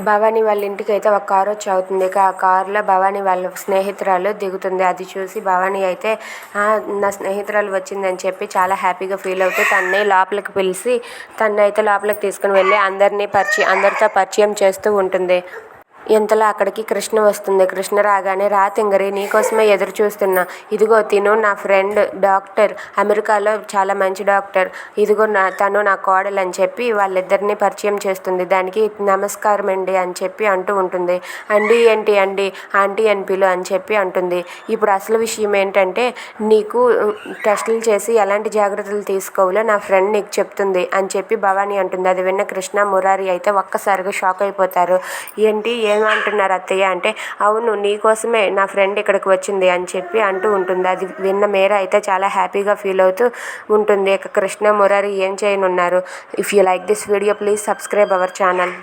భవాని వాళ్ళ ఇంటికి అయితే ఒక కారు వచ్చి అవుతుంది. ఆ కారులో భవాని వాళ్ళ స్నేహితురాలు దిగుతుంది. అది చూసి భవాని అయితే నా స్నేహితురాలు వచ్చిందని చెప్పి చాలా హ్యాపీగా ఫీల్ అవుతూ తనని లోపలికి పిలిచి తనైతే లోపలికి తీసుకుని వెళ్ళి అందరితో పరిచయం చేస్తూ ఉంటుంది. ఇంతలో అక్కడికి కృష్ణ వస్తుంది. కృష్ణ రాగానే రా తింగరి, నీకోసమే ఎదురు చూస్తున్నా, ఇదిగో తిను నా ఫ్రెండ్ డాక్టర్, అమెరికాలో చాలా మంచి డాక్టర్, ఇదిగో తను నా కోడలు అని చెప్పి వాళ్ళిద్దరిని పరిచయం చేస్తుంది. దానికి నమస్కారం అండి అని చెప్పి అంటూ ఉంటుంది. అండి ఏంటి అండి, ఆంటీ అని పిలు అని చెప్పి అంటుంది. ఇప్పుడు అసలు విషయం ఏంటంటే నీకు టెస్టులు చేసి ఎలాంటి జాగ్రత్తలు తీసుకోవాలో నా ఫ్రెండ్ నీకు చెప్తుంది అని చెప్పి భవాని అంటుంది. అది విన్న కృష్ణ మురారి అయితే ఒక్కసారిగా షాక్ అయిపోతారు. ఏంటి ఏమంటున్నారు అత్తయ్య అంటే, అవును నీకోసమే నా ఫ్రెండ్ ఇక్కడికి వచ్చింది అని చెప్పి అంటూ ఉంటుంది. అది విన్న మీరా అయితే చాలా హ్యాపీగా ఫీల్ అవుతూ ఉంటుంది. ఇక కృష్ణ మురారి ఏం చేయనున్నారు? If you like this video please subscribe our channel.